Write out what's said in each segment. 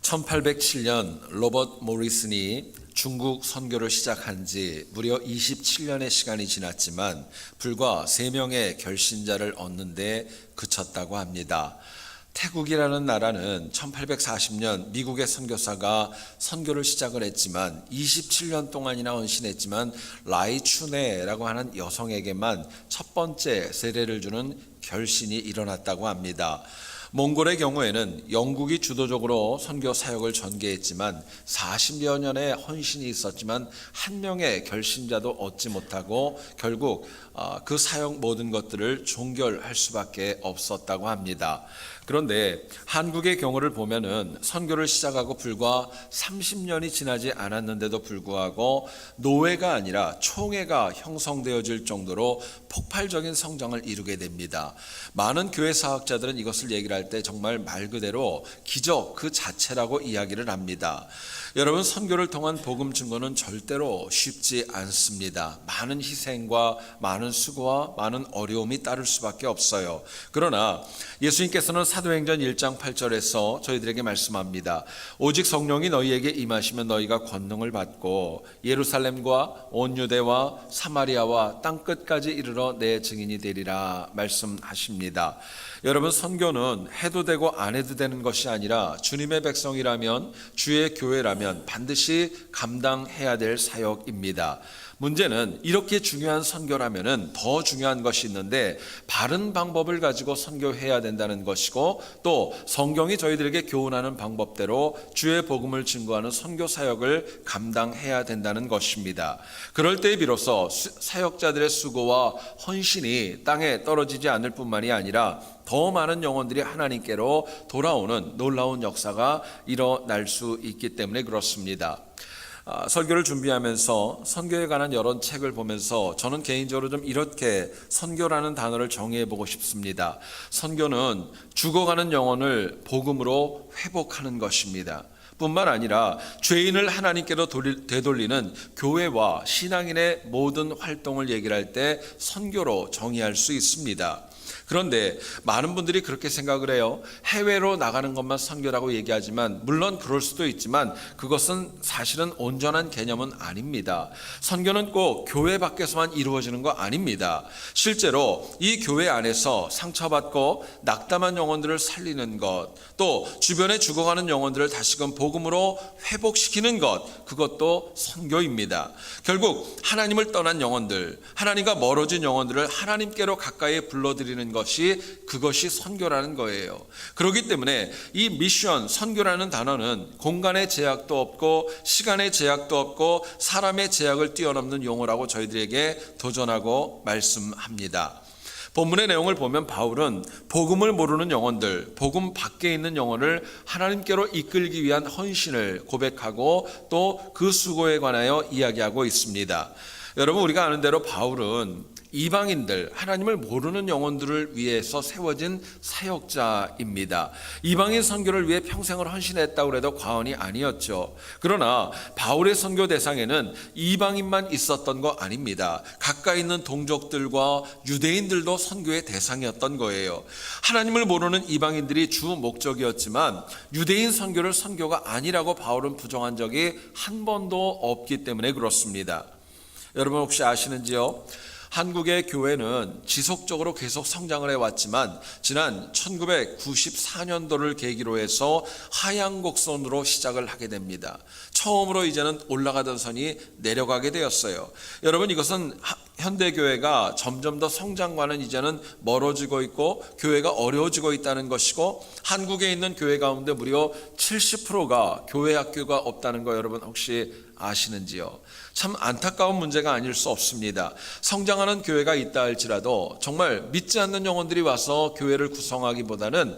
1807년 로버트 모리슨이 중국 선교를 시작한 지 무려 27년의 시간이 지났지만 불과 3명의 결신자를 얻는 데 그쳤다고 합니다. 태국이라는 나라는 1840년 미국의 선교사가 선교를 시작을 했지만 27년 동안이나 헌신했지만 라이추네라고 하는 여성에게만 첫 번째 세례를 주는 결신이 일어났다고 합니다. 몽골의 경우에는 영국이 주도적으로 선교 사역을 전개했지만 40여 년의 헌신이 있었지만 한 명의 결신자도 얻지 못하고 결국 그 사역 모든 것들을 종결할 수밖에 없었다고 합니다. 그런데 한국의 경우를 보면은 선교를 시작하고 불과 30년이 지나지 않았는데도 불구하고 노회가 아니라 총회가 형성되어질 정도로 폭발적인 성장을 이루게 됩니다. 많은 교회 사학자들은 이것을 얘기를 할 때 정말 말 그대로 기적 그 자체라고 이야기를 합니다. 여러분, 선교를 통한 복음 증거는 절대로 쉽지 않습니다. 많은 희생과 많은 수고와 많은 어려움이 따를 수밖에 없어요. 그러나 예수님께서는 사도행전 1장 8절에서 저희들에게 말씀합니다. 오직 성령이 너희에게 임하시면 너희가 권능을 받고 예루살렘과 온 유대와 사마리아와 땅끝까지 이르러 내 증인이 되리라 말씀하십니다. 여러분, 선교는 해도 되고 안 해도 되는 것이 아니라 주님의 백성이라면, 주의 교회라면 반드시 감당해야 될 사역입니다. 문제는 이렇게 중요한 선교라면은 더 중요한 것이 있는데 바른 방법을 가지고 선교해야 된다는 것이고, 또 성경이 저희들에게 교훈하는 방법대로 주의 복음을 증거하는 선교 사역을 감당해야 된다는 것입니다. 그럴 때 비로소 사역자들의 수고와 헌신이 땅에 떨어지지 않을 뿐만이 아니라 더 많은 영혼들이 하나님께로 돌아오는 놀라운 역사가 일어날 수 있기 때문에 그렇습니다. 설교를 준비하면서 선교에 관한 여러 책을 보면서 저는 개인적으로 좀 이렇게 선교라는 단어를 정의해 보고 싶습니다. 선교는 죽어가는 영혼을 복음으로 회복하는 것입니다. 뿐만 아니라 죄인을 하나님께로 되돌리는 교회와 신앙인의 모든 활동을 얘기를 할 때 선교로 정의할 수 있습니다. 그런데 많은 분들이 그렇게 생각을 해요. 해외로 나가는 것만 선교라고 얘기하지만 물론 그럴 수도 있지만 그것은 사실은 온전한 개념은 아닙니다. 선교는 꼭 교회 밖에서만 이루어지는 거 아닙니다. 실제로 이 교회 안에서 상처받고 낙담한 영혼들을 살리는 것, 또 주변에 죽어가는 영혼들을 다시금 복음으로 회복시키는 것, 그것도 선교입니다. 결국 하나님을 떠난 영혼들, 하나님과 멀어진 영혼들을 하나님께로 가까이 불러들이는 그것이 선교라는 거예요. 그렇기 때문에 이 미션, 선교라는 단어는 공간의 제약도 없고 시간의 제약도 없고 사람의 제약을 뛰어넘는 용어라고 저희들에게 도전하고 말씀합니다. 본문의 내용을 보면 바울은 복음을 모르는 영혼들, 복음 밖에 있는 영혼을 하나님께로 이끌기 위한 헌신을 고백하고 또 그 수고에 관하여 이야기하고 있습니다. 여러분, 우리가 아는 대로 바울은 이방인들, 하나님을 모르는 영혼들을 위해서 세워진 사역자입니다. 이방인 선교를 위해 평생을 헌신했다고 해도 과언이 아니었죠. 그러나 바울의 선교 대상에는 이방인만 있었던 거 아닙니다. 가까이 있는 동족들과 유대인들도 선교의 대상이었던 거예요. 하나님을 모르는 이방인들이 주 목적이었지만 유대인 선교를 선교가 아니라고 바울은 부정한 적이 한 번도 없기 때문에 그렇습니다. 여러분, 혹시 아시는지요? 한국의 교회는 지속적으로 계속 성장을 해왔지만 지난 1994년도를 계기로 해서 하향 곡선으로 시작을 하게 됩니다. 처음으로 이제는 올라가던 선이 내려가게 되었어요. 여러분, 이것은 현대교회가 점점 더 성장과는 이제는 멀어지고 있고 교회가 어려워지고 있다는 것이고, 한국에 있는 교회 가운데 무려 70%가 교회 학교가 없다는 거 여러분 혹시 아시는지요? 참 안타까운 문제가 아닐 수 없습니다. 성장하는 교회가 있다 할지라도 정말 믿지 않는 영혼들이 와서 교회를 구성하기보다는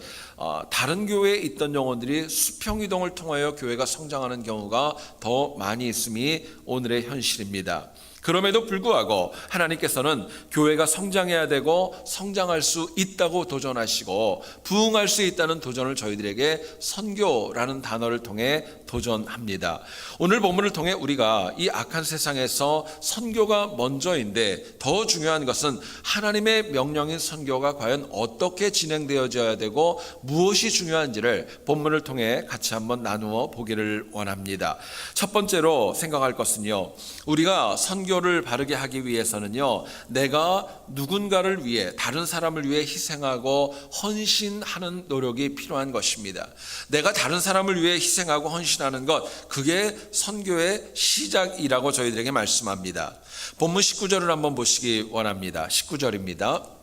다른 교회에 있던 영혼들이 수평이동을 통하여 교회가 성장하는 경우가 더 많이 있음이 오늘의 현실입니다. 그럼에도 불구하고 하나님께서는 교회가 성장해야 되고 성장할 수 있다고 도전하시고 부흥할 수 있다는 도전을 저희들에게 선교라는 단어를 통해 도전합니다. 오늘 본문을 통해 우리가 이 악한 세상에서 선교가 먼저인데 더 중요한 것은 하나님의 명령인 선교가 과연 어떻게 진행되어져야 되고 무엇이 중요한지를 본문을 통해 같이 한번 나누어 보기를 원합니다. 첫 번째로 생각할 것은요, 우리가 선교를 바르게 하기 위해서는요, 내가 누군가를 위해, 다른 사람을 위해 희생하고 헌신하는 노력이 필요한 것입니다. 내가 다른 사람을 위해 희생하고 헌신하는 것, 그게 선교의 시작이라고 저희들에게 말씀합니다. 본문 19절을 한번 보시기 원합니다. 19절입니다.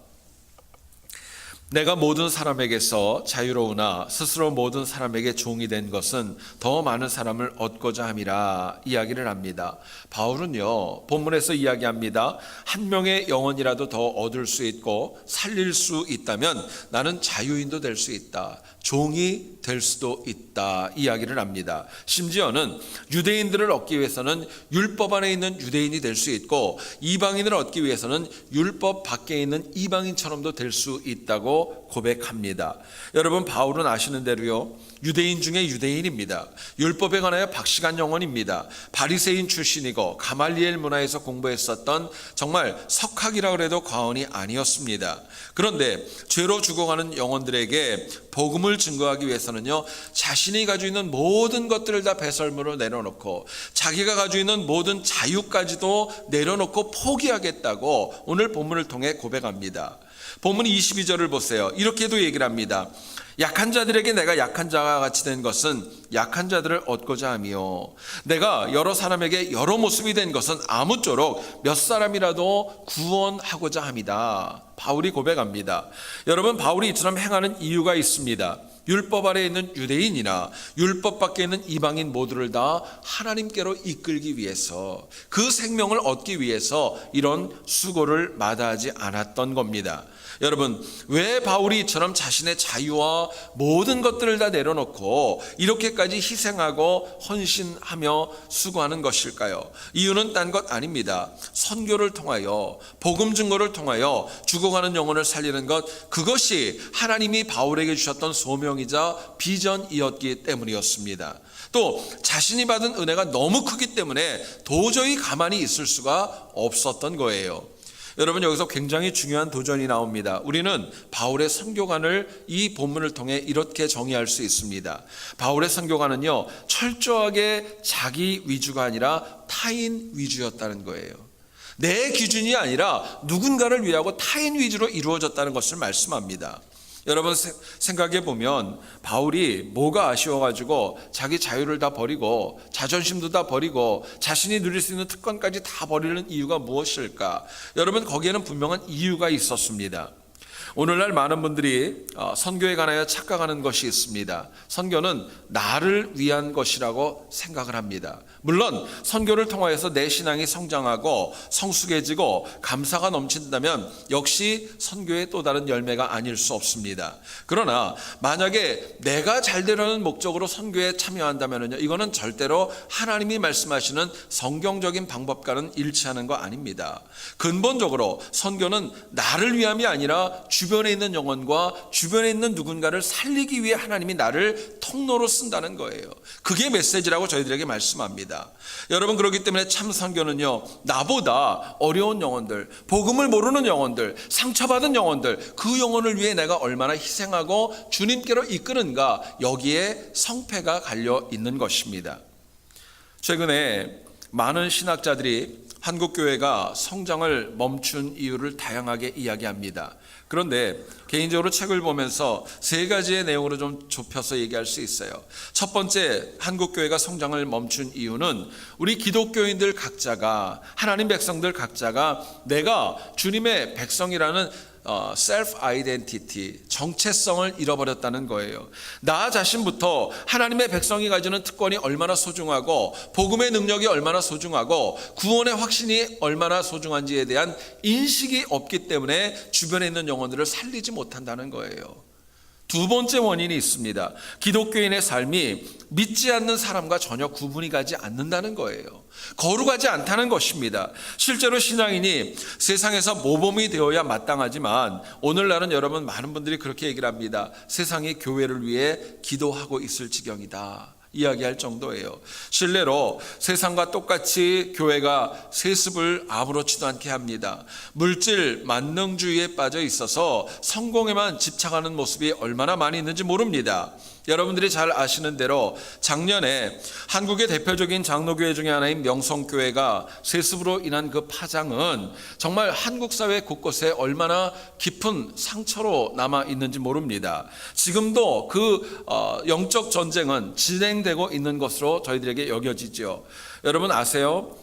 내가 모든 사람에게서 자유로우나 스스로 모든 사람에게 종이 된 것은 더 많은 사람을 얻고자 함이라 이야기를 합니다. 바울은요, 본문에서 이야기합니다. 한 명의 영혼이라도 더 얻을 수 있고 살릴 수 있다면 나는 자유인도 될 수 있다. 종이 될 수도 있다 이야기를 합니다. 심지어는 유대인들을 얻기 위해서는 율법 안에 있는 유대인이 될 수 있고 이방인을 얻기 위해서는 율법 밖에 있는 이방인처럼도 될 수 있다고 고백합니다. 여러분, 바울은 아시는 대로요, 유대인 중에 유대인입니다. 율법에 관하여 박식한 영혼입니다. 바리새인 출신이고 가말리엘 문화에서 공부했었던 정말 석학이라고 해도 과언이 아니었습니다. 그런데 죄로 죽어가는 영혼들에게 복음을 증거하기 위해서는요, 자신이 가지고 있는 모든 것들을 다 배설물로 내려놓고 자기가 가지고 있는 모든 자유까지도 내려놓고 포기하겠다고 오늘 본문을 통해 고백합니다. 본문 22절을 보세요. 이렇게도 얘기를 합니다. 약한 자들에게 내가 약한 자와 같이 된 것은 약한 자들을 얻고자 하며 내가 여러 사람에게 여러 모습이 된 것은 아무쪼록 몇 사람이라도 구원하고자 함이다. 바울이 고백합니다. 여러분, 바울이 이처럼 행하는 이유가 있습니다. 율법 아래에 있는 유대인이나 율법 밖에 있는 이방인 모두를 다 하나님께로 이끌기 위해서, 그 생명을 얻기 위해서 이런 수고를 마다하지 않았던 겁니다. 여러분, 왜 바울이 이처럼 자신의 자유와 모든 것들을 다 내려놓고 이렇게까지 희생하고 헌신하며 수고하는 것일까요? 이유는 딴 것 아닙니다. 선교를 통하여, 복음 증거를 통하여 죽어가는 영혼을 살리는 것, 그것이 하나님이 바울에게 주셨던 소명이자 비전이었기 때문이었습니다. 또 자신이 받은 은혜가 너무 크기 때문에 도저히 가만히 있을 수가 없었던 거예요. 여러분, 여기서 굉장히 중요한 도전이 나옵니다. 우리는 바울의 선교관을 이 본문을 통해 이렇게 정의할 수 있습니다. 바울의 선교관은요, 철저하게 자기 위주가 아니라 타인 위주였다는 거예요. 내 기준이 아니라 누군가를 위하고 타인 위주로 이루어졌다는 것을 말씀합니다. 여러분, 생각해 보면 바울이 뭐가 아쉬워가지고 자기 자유를 다 버리고 자존심도 다 버리고 자신이 누릴 수 있는 특권까지 다 버리는 이유가 무엇일까? 여러분, 거기에는 분명한 이유가 있었습니다. 오늘날 많은 분들이 선교에 관하여 착각하는 것이 있습니다. 선교는 나를 위한 것이라고 생각을 합니다. 물론 선교를 통하여서 내 신앙이 성장하고 성숙해지고 감사가 넘친다면 역시 선교의 또 다른 열매가 아닐 수 없습니다. 그러나 만약에 내가 잘 되려는 목적으로 선교에 참여한다면요, 이거는 절대로 하나님이 말씀하시는 성경적인 방법과는 일치하는 거 아닙니다. 근본적으로 선교는 나를 위함이 아니라 주변에 있는 영혼과 주변에 있는 누군가를 살리기 위해 하나님이 나를 통로로 쓴다는 거예요. 그게 메시지라고 저희들에게 말씀합니다. 여러분, 그렇기 때문에 참 선교는요, 나보다 어려운 영혼들, 복음을 모르는 영혼들, 상처받은 영혼들, 그 영혼을 위해 내가 얼마나 희생하고 주님께로 이끄는가, 여기에 성패가 갈려 있는 것입니다. 최근에 많은 신학자들이 한국교회가 성장을 멈춘 이유를 다양하게 이야기합니다. 그런데 개인적으로 책을 보면서 세 가지의 내용으로 좀 좁혀서 얘기할 수 있어요. 첫 번째, 한국교회가 성장을 멈춘 이유는 우리 기독교인들 각자가, 하나님 백성들 각자가 내가 주님의 백성이라는 셀프 아이덴티티, 정체성을 잃어버렸다는 거예요. 나 자신부터 하나님의 백성이 가지는 특권이 얼마나 소중하고 복음의 능력이 얼마나 소중하고 구원의 확신이 얼마나 소중한지에 대한 인식이 없기 때문에 주변에 있는 영혼들을 살리지 못한다는 거예요. 두 번째 원인이 있습니다. 기독교인의 삶이 믿지 않는 사람과 전혀 구분이 가지 않는다는 거예요. 거룩하지 않다는 것입니다. 실제로 신앙인이 세상에서 모범이 되어야 마땅하지만 오늘날은 여러분 많은 분들이 그렇게 얘기를 합니다. 세상이 교회를 위해 기도하고 있을 지경이다. 이야기할 정도예요. 실례로 세상과 똑같이 교회가 세습을 아무렇지도 않게 합니다. 물질 만능주의에 빠져 있어서 성공에만 집착하는 모습이 얼마나 많이 있는지 모릅니다. 여러분들이 잘 아시는 대로 작년에 한국의 대표적인 장로교회 중에 하나인 명성교회가 세습으로 인한 그 파장은 정말 한국 사회 곳곳에 얼마나 깊은 상처로 남아 있는지 모릅니다. 지금도 그 영적 전쟁은 진행되고 있는 것으로 저희들에게 여겨지죠. 여러분 아세요?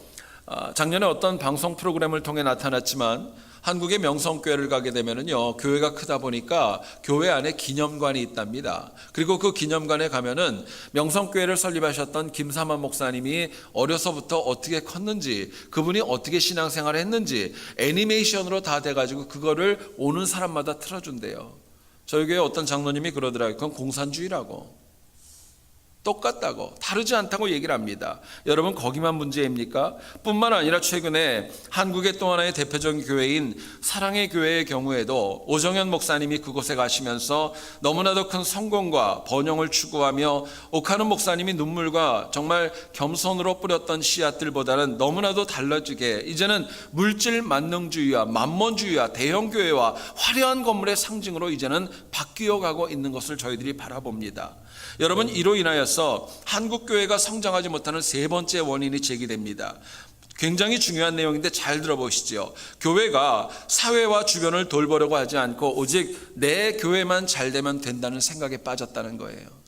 작년에 어떤 방송 프로그램을 통해 나타났지만 한국의 명성교회를 가게 되면은요, 교회가 크다 보니까 교회 안에 기념관이 있답니다. 그리고 그 기념관에 가면은 명성교회를 설립하셨던 김삼환 목사님이 어려서부터 어떻게 컸는지, 그분이 어떻게 신앙생활을 했는지 애니메이션으로 다 돼가지고 그거를 오는 사람마다 틀어준대요. 저희 교회 어떤 장로님이 그러더라고요. 그건 공산주의라고. 똑같다고, 다르지 않다고 얘기를 합니다. 여러분 거기만 문제입니까? 뿐만 아니라 최근에 한국의 또 하나의 대표적인 교회인 사랑의 교회의 경우에도 오정현 목사님이 그곳에 가시면서 너무나도 큰 성공과 번영을 추구하며 옥하는 목사님이 눈물과 정말 겸손으로 뿌렸던 씨앗들보다는 너무나도 달라지게 이제는 물질 만능주의와 만몬주의와 대형교회와 화려한 건물의 상징으로 이제는 바뀌어 가고 있는 것을 저희들이 바라봅니다. 여러분 이로 인하여서 한국교회가 성장하지 못하는 세 번째 원인이 제기됩니다. 굉장히 중요한 내용인데 잘 들어보시죠. 교회가 사회와 주변을 돌보려고 하지 않고 오직 내 교회만 잘 되면 된다는 생각에 빠졌다는 거예요.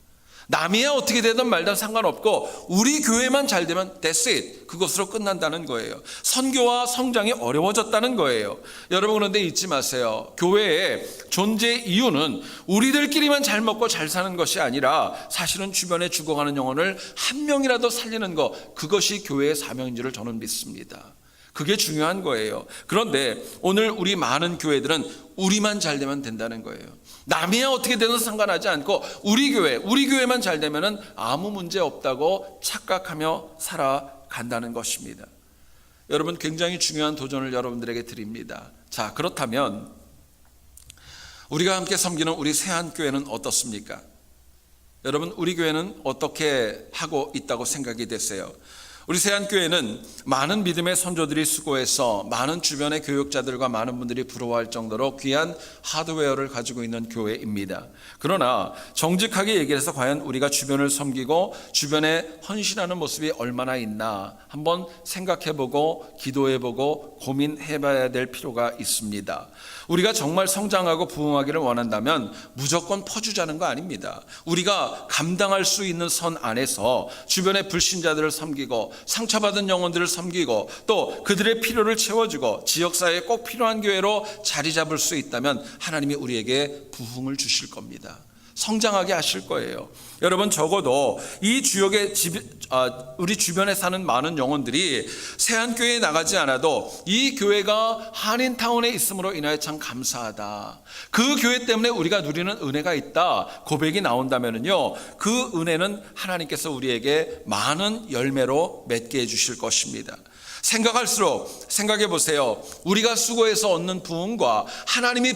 남이야 어떻게 되든 말든 상관없고 우리 교회만 잘 되면 that's it. 그것으로 끝난다는 거예요. 선교와 성장이 어려워졌다는 거예요. 여러분 그런데 잊지 마세요. 교회의 존재 이유는 우리들끼리만 잘 먹고 잘 사는 것이 아니라 사실은 주변에 죽어가는 영혼을 한 명이라도 살리는 것, 그것이 교회의 사명인 줄을 저는 믿습니다. 그게 중요한 거예요. 그런데 오늘 우리 많은 교회들은 우리만 잘 되면 된다는 거예요. 남이야 어떻게 되든 상관하지 않고 우리 교회만 잘 되면은 아무 문제 없다고 착각하며 살아간다는 것입니다. 여러분 굉장히 중요한 도전을 여러분들에게 드립니다. 자, 그렇다면 우리가 함께 섬기는 우리 세안교회는 어떻습니까? 여러분 우리 교회는 어떻게 하고 있다고 생각이 되세요? 우리 세안교회는 많은 믿음의 선조들이 수고해서 많은 주변의 교육자들과 많은 분들이 부러워할 정도로 귀한 하드웨어를 가지고 있는 교회입니다. 그러나 정직하게 얘기해서 과연 우리가 주변을 섬기고 주변에 헌신하는 모습이 얼마나 있나 한번 생각해보고 기도해보고 고민해봐야 될 필요가 있습니다. 우리가 정말 성장하고 부흥하기를 원한다면 무조건 퍼주자는 거 아닙니다. 우리가 감당할 수 있는 선 안에서 주변의 불신자들을 섬기고 상처받은 영혼들을 섬기고 또 그들의 필요를 채워주고 지역사회에 꼭 필요한 교회로 자리 잡을 수 있다면 하나님이 우리에게 부흥을 주실 겁니다. 성장하게 하실 거예요. 여러분 적어도 이 지역에 우리 주변에 사는 많은 영혼들이 세안교회에 나가지 않아도 이 교회가 한인타운에 있음으로 인하여 참 감사하다. 그 교회 때문에 우리가 누리는 은혜가 있다. 고백이 나온다면요, 그 은혜는 하나님께서 우리에게 많은 열매로 맺게 해주실 것입니다. 생각해 보세요. 우리가 수고해서 얻는 부흥과 하나님이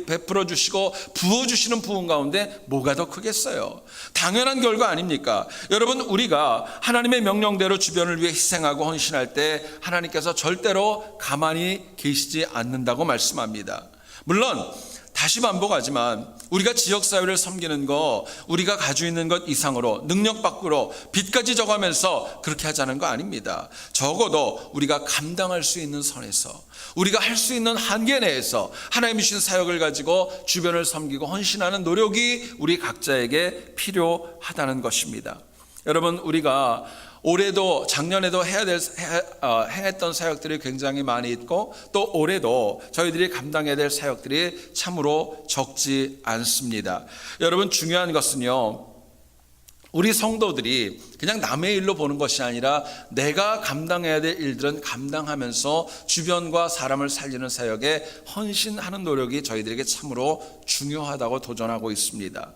베풀어 주시고 부어 주시는 부흥 가운데 뭐가 더 크겠어요? 당연한 결과 아닙니까? 여러분 우리가 하나님의 명령대로 주변을 위해 희생하고 헌신할 때 하나님께서 절대로 가만히 계시지 않는다고 말씀합니다. 물론 다시 반복하지만 우리가 지역사회를 섬기는 거, 우리가 가지고 있는 것 이상으로 능력 밖으로 빚까지 져가면서 그렇게 하자는 거 아닙니다. 적어도 우리가 감당할 수 있는 선에서, 우리가 할 수 있는 한계 내에서 하나님이 주신 사역을 가지고 주변을 섬기고 헌신하는 노력이 우리 각자에게 필요하다는 것입니다. 여러분 우리가 올해도 작년에도 행했던 사역들이 굉장히 많이 있고 또 올해도 저희들이 감당해야 될 사역들이 참으로 적지 않습니다. 여러분 중요한 것은요, 우리 성도들이 그냥 남의 일로 보는 것이 아니라 내가 감당해야 될 일들은 감당하면서 주변과 사람을 살리는 사역에 헌신하는 노력이 저희들에게 참으로 중요하다고 도전하고 있습니다.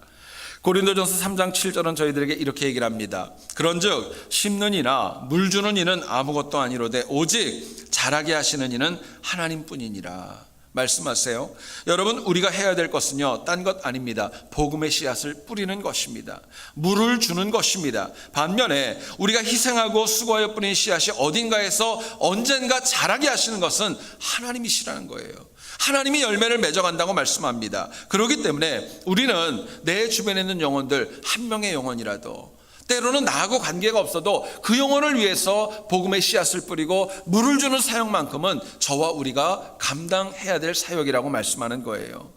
고린도전서 3장 7절은 저희들에게 이렇게 얘기를 합니다. 그런즉 심는 이나 물 주는 이는 아무것도 아니로되 오직 자라게 하시는 이는 하나님뿐이니라 말씀하세요. 여러분, 우리가 해야 될 것은요, 딴 것 아닙니다. 복음의 씨앗을 뿌리는 것입니다. 물을 주는 것입니다. 반면에 우리가 희생하고 수고하여 뿌린 씨앗이 어딘가에서 언젠가 자라게 하시는 것은 하나님이시라는 거예요. 하나님이 열매를 맺어간다고 말씀합니다. 그렇기 때문에 우리는 내 주변에 있는 영혼들 한 명의 영혼이라도, 때로는 나하고 관계가 없어도 그 영혼을 위해서 복음의 씨앗을 뿌리고 물을 주는 사역만큼은 저와 우리가 감당해야 될 사역이라고 말씀하는 거예요.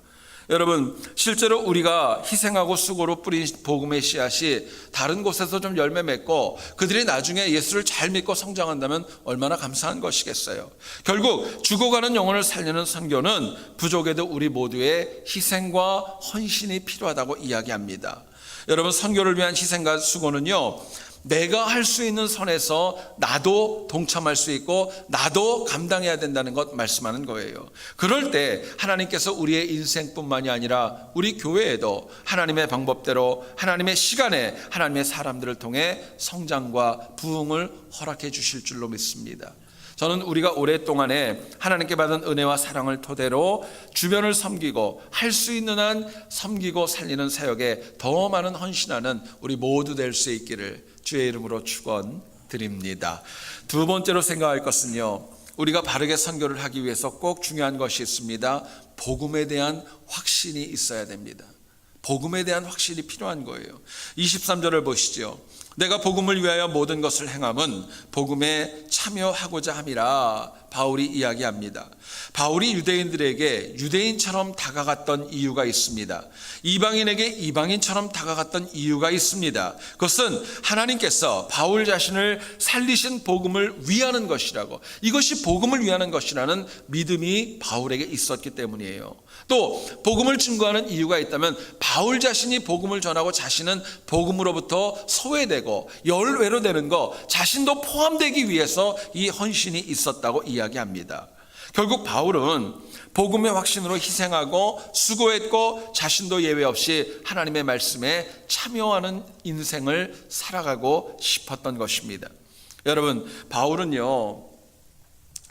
여러분, 실제로 우리가 희생하고 수고로 뿌린 복음의 씨앗이 다른 곳에서 좀 열매 맺고 그들이 나중에 예수를 잘 믿고 성장한다면 얼마나 감사한 것이겠어요. 결국 죽어가는 영혼을 살리는 선교는 부족에도 우리 모두의 희생과 헌신이 필요하다고 이야기합니다. 여러분, 선교를 위한 희생과 수고는요, 내가 할 수 있는 선에서 나도 동참할 수 있고 나도 감당해야 된다는 것 말씀하는 거예요. 그럴 때 하나님께서 우리의 인생뿐만이 아니라 우리 교회에도 하나님의 방법대로, 하나님의 시간에, 하나님의 사람들을 통해 성장과 부흥을 허락해 주실 줄로 믿습니다. 저는 우리가 오랫동안에 하나님께 받은 은혜와 사랑을 토대로 주변을 섬기고 할 수 있는 한 섬기고 살리는 사역에 더 많은 헌신하는 우리 모두 될 수 있기를 주의 이름으로 축원드립니다. 두 번째로 생각할 것은요, 우리가 바르게 선교를 하기 위해서 꼭 중요한 것이 있습니다. 복음에 대한 확신이 있어야 됩니다. 복음에 대한 확신이 필요한 거예요. 23절을 보시죠. 내가 복음을 위하여 모든 것을 행함은 복음에 참여하고자 함이라 바울이 이야기합니다. 바울이 유대인들에게 유대인처럼 다가갔던 이유가 있습니다. 이방인에게 이방인처럼 다가갔던 이유가 있습니다. 그것은 하나님께서 바울 자신을 살리신 복음을 위하는 것이라고, 이것이 복음을 위하는 것이라는 믿음이 바울에게 있었기 때문이에요. 또 복음을 증거하는 이유가 있다면 바울 자신이 복음을 전하고 자신은 복음으로부터 소외되고 열외로 되는 거, 자신도 포함되기 위해서 이 헌신이 있었다고 이야기합니다. 결국 바울은 복음의 확신으로 희생하고 수고했고 자신도 예외 없이 하나님의 말씀에 참여하는 인생을 살아가고 싶었던 것입니다. 여러분, 바울은요,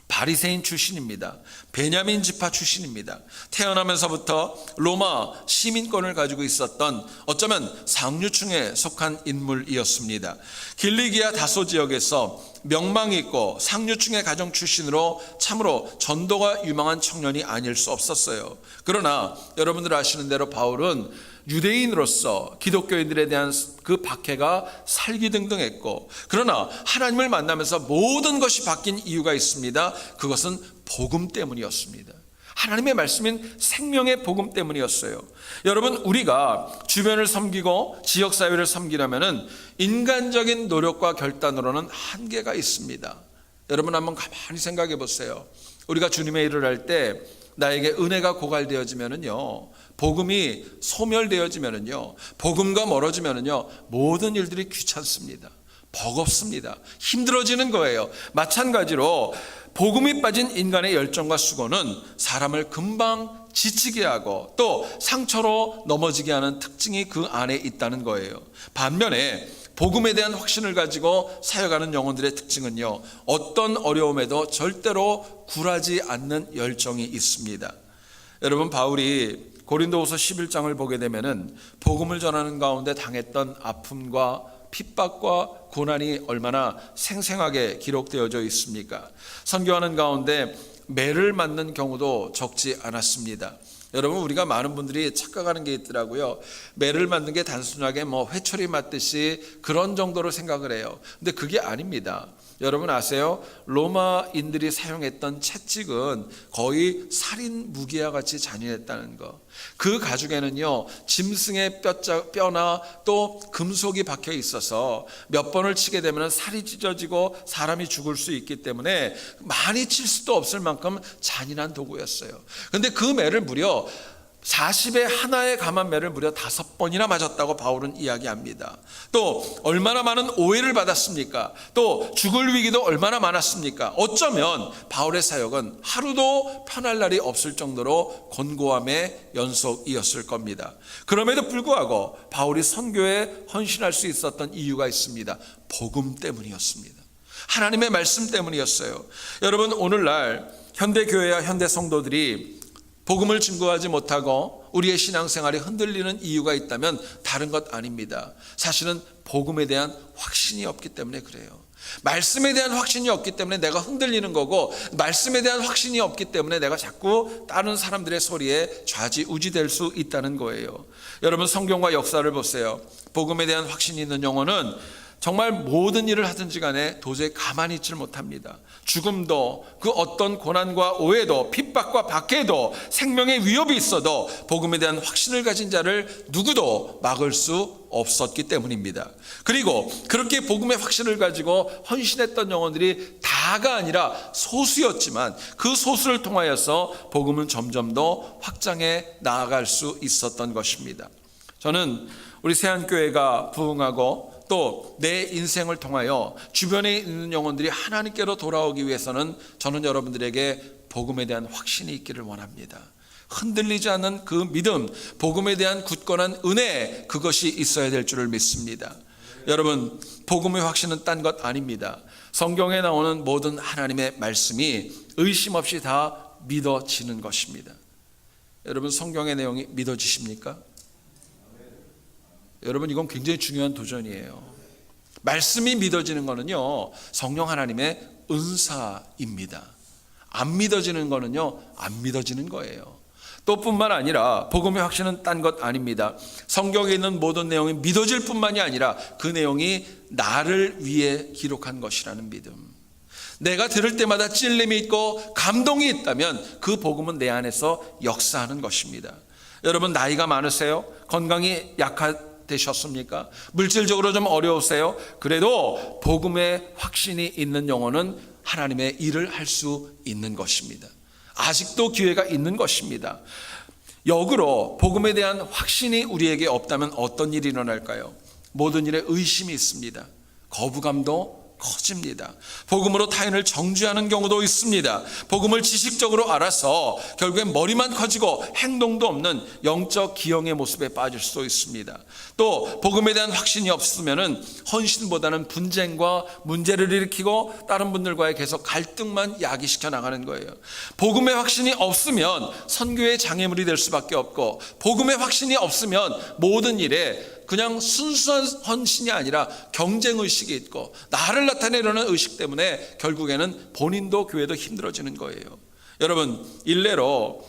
바리새인 출신입니다. 베냐민 지파 출신입니다. 태어나면서부터 로마 시민권을 가지고 있었던, 어쩌면 상류층에 속한 인물이었습니다. 길리기아 다소 지역에서 명망이 있고 상류층의 가정 출신으로 참으로 전도가 유망한 청년이 아닐 수 없었어요. 그러나 여러분들 아시는 대로 바울은 유대인으로서 기독교인들에 대한 그 박해가 살기등등했고, 그러나 하나님을 만나면서 모든 것이 바뀐 이유가 있습니다. 그것은 복음 때문이었습니다. 하나님의 말씀인 생명의 복음 때문이었어요. 여러분, 우리가 주변을 섬기고 지역사회를 섬기려면 인간적인 노력과 결단으로는 한계가 있습니다. 여러분, 한번 가만히 생각해 보세요. 우리가 주님의 일을 할 때 나에게 은혜가 고갈되어지면은요, 복음이 소멸되어지면은요, 복음과 멀어지면은요, 모든 일들이 귀찮습니다. 버겁습니다. 힘들어지는 거예요. 마찬가지로 복음이 빠진 인간의 열정과 수고는 사람을 금방 지치게 하고 또 상처로 넘어지게 하는 특징이 그 안에 있다는 거예요. 반면에 복음에 대한 확신을 가지고 사역하는 영혼들의 특징은요, 어떤 어려움에도 절대로 굴하지 않는 열정이 있습니다. 여러분, 바울이 고린도후서 11장을 보게 되면은 복음을 전하는 가운데 당했던 아픔과 핍박과 고난이 얼마나 생생하게 기록되어져 있습니까? 선교하는 가운데 매를 맞는 경우도 적지 않았습니다. 여러분, 우리가 많은 분들이 착각하는 게 있더라고요. 매를 맞는 게 단순하게 회초리 맞듯이 그런 정도로 생각을 해요. 근데 그게 아닙니다. 여러분 아세요? 로마인들이 사용했던 채찍은 거의 살인 무기와 같이 잔인했다는 거. 그 가죽에는요, 짐승의 뼈나 또 금속이 박혀 있어서 몇 번을 치게 되면 살이 찢어지고 사람이 죽을 수 있기 때문에 많이 칠 수도 없을 만큼 잔인한 도구였어요. 그런데 그 매를 무려 40에 하나의 감한매를 무려 5번이나 맞았다고 바울은 이야기합니다. 또 얼마나 많은 오해를 받았습니까? 또 죽을 위기도 얼마나 많았습니까? 어쩌면 바울의 사역은 하루도 편할 날이 없을 정도로 곤고함의 연속이었을 겁니다. 그럼에도 불구하고 바울이 선교에 헌신할 수 있었던 이유가 있습니다. 복음 때문이었습니다. 하나님의 말씀 때문이었어요. 여러분, 오늘날 현대교회와 현대 성도들이 복음을 증거하지 못하고 우리의 신앙생활이 흔들리는 이유가 있다면 다른 것 아닙니다. 사실은 복음에 대한 확신이 없기 때문에 그래요. 말씀에 대한 확신이 없기 때문에 내가 흔들리는 거고, 말씀에 대한 확신이 없기 때문에 내가 자꾸 다른 사람들의 소리에 좌지우지될 수 있다는 거예요. 여러분, 성경과 역사를 보세요. 복음에 대한 확신이 있는 영혼은 정말 모든 일을 하든지 간에 도저히 가만히 있질 못합니다. 죽음도, 그 어떤 고난과 오해도, 핍박과 박해도, 생명의 위협이 있어도 복음에 대한 확신을 가진 자를 누구도 막을 수 없었기 때문입니다. 그리고 그렇게 복음의 확신을 가지고 헌신했던 영혼들이 다가 아니라 소수였지만 그 소수를 통하여서 복음은 점점 더 확장해 나아갈 수 있었던 것입니다. 저는 우리 세안교회가 부흥하고 또 내 인생을 통하여 주변에 있는 영혼들이 하나님께로 돌아오기 위해서는 저는 여러분들에게 복음에 대한 확신이 있기를 원합니다. 흔들리지 않는 그 믿음, 복음에 대한 굳건한 은혜, 그것이 있어야 될 줄을 믿습니다. 여러분, 복음의 확신은 딴 것 아닙니다. 성경에 나오는 모든 하나님의 말씀이 의심 없이 다 믿어지는 것입니다. 여러분, 성경의 내용이 믿어지십니까? 여러분, 이건 굉장히 중요한 도전이에요. 말씀이 믿어지는 거는요, 성령 하나님의 은사입니다. 안 믿어지는 거는요, 안 믿어지는 거예요. 또 뿐만 아니라 복음의 확신은 딴 것 아닙니다. 성경에 있는 모든 내용이 믿어질 뿐만이 아니라 그 내용이 나를 위해 기록한 것이라는 믿음. 내가 들을 때마다 찔림이 있고 감동이 있다면 그 복음은 내 안에서 역사하는 것입니다. 여러분, 나이가 많으세요? 건강이 되셨습니까? 물질적으로 좀 어려우세요? 그래도 복음의 확신이 있는 영혼은 하나님의 일을 할 수 있는 것입니다. 아직도 기회가 있는 것입니다. 역으로 복음에 대한 확신이 우리에게 없다면 어떤 일이 일어날까요? 모든 일에 의심이 있습니다. 거부감도 커집니다. 복음으로 타인을 정죄하는 경우도 있습니다. 복음을 지식적으로 알아서 결국엔 머리만 커지고 행동도 없는 영적 기형의 모습에 빠질 수도 있습니다. 또 복음에 대한 확신이 없으면은 헌신보다는 분쟁과 문제를 일으키고 다른 분들과의 계속 갈등만 야기시켜 나가는 거예요. 복음의 확신이 없으면 선교의 장애물이 될 수밖에 없고, 복음의 확신이 없으면 모든 일에 그냥 순수한 헌신이 아니라 경쟁의식이 있고 나를 나타내려는 의식 때문에 결국에는 본인도 교회도 힘들어지는 거예요. 여러분, 일례로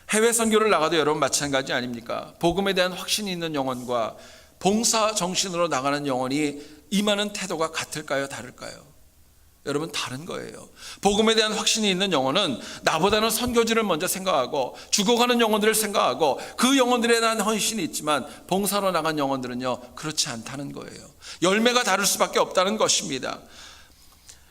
해외 선교를 나가도 여러분 마찬가지 아닙니까? 복음에 대한 확신이 있는 영혼과 봉사 정신으로 나가는 영혼이 임하는 태도가 같을까요? 다를까요? 여러분, 다른 거예요. 복음에 대한 확신이 있는 영혼은 나보다는 선교지를 먼저 생각하고 죽어가는 영혼들을 생각하고 그 영혼들에 대한 헌신이 있지만 봉사로 나간 영혼들은요, 그렇지 않다는 거예요. 열매가 다를 수밖에 없다는 것입니다.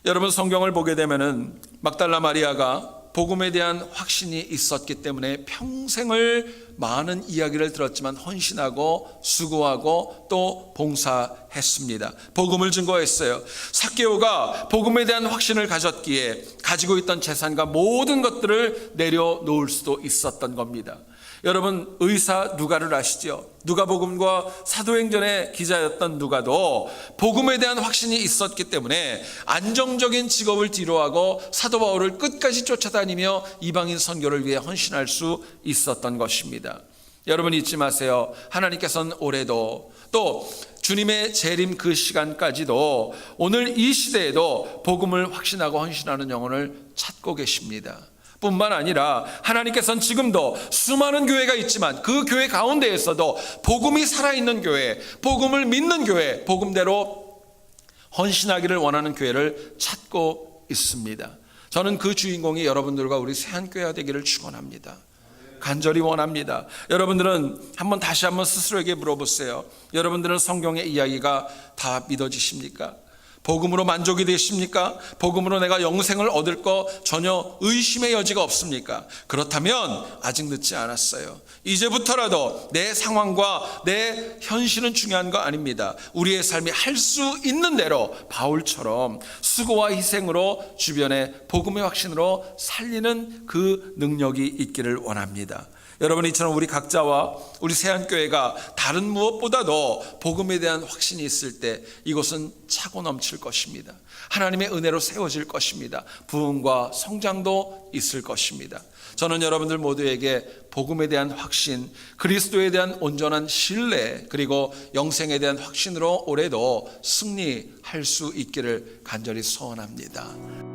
여러분, 성경을 보게 되면은 막달라 마리아가 복음에 대한 확신이 있었기 때문에 평생을 많은 이야기를 들었지만 헌신하고 수고하고 또 봉사했습니다. 복음을 증거했어요. 삭개오가 복음에 대한 확신을 가졌기에 가지고 있던 재산과 모든 것들을 내려놓을 수도 있었던 겁니다. 여러분, 의사 누가를 아시죠? 누가복음과 사도행전의 기자였던 누가도 복음에 대한 확신이 있었기 때문에 안정적인 직업을 뒤로하고 사도 바울을 끝까지 쫓아다니며 이방인 선교를 위해 헌신할 수 있었던 것입니다. 여러분, 잊지 마세요. 하나님께서는 올해도 또 주님의 재림 그 시간까지도 오늘 이 시대에도 복음을 확신하고 헌신하는 영혼을 찾고 계십니다. 뿐만 아니라 하나님께서는 지금도 수많은 교회가 있지만 그 교회 가운데에서도 복음이 살아있는 교회, 복음을 믿는 교회, 복음대로 헌신하기를 원하는 교회를 찾고 있습니다. 저는 그 주인공이 여러분들과 우리 세안교회가 되기를 축원합니다. 간절히 원합니다. 여러분들은 다시 한번 스스로에게 물어보세요. 여러분들은 성경의 이야기가 다 믿어지십니까? 복음으로 만족이 되십니까? 복음으로 내가 영생을 얻을 거 전혀 의심의 여지가 없습니까? 그렇다면 아직 늦지 않았어요. 이제부터라도 내 상황과 내 현실은 중요한 거 아닙니다. 우리의 삶이 할 수 있는 대로 바울처럼 수고와 희생으로 주변의 복음의 확신으로 살리는 그 능력이 있기를 원합니다. 여러분, 이처럼 우리 각자와 우리 세안교회가 다른 무엇보다도 복음에 대한 확신이 있을 때 이곳은 차고 넘칠 것입니다. 하나님의 은혜로 세워질 것입니다. 부흥과 성장도 있을 것입니다. 저는 여러분들 모두에게 복음에 대한 확신, 그리스도에 대한 온전한 신뢰, 그리고 영생에 대한 확신으로 올해도 승리할 수 있기를 간절히 소원합니다.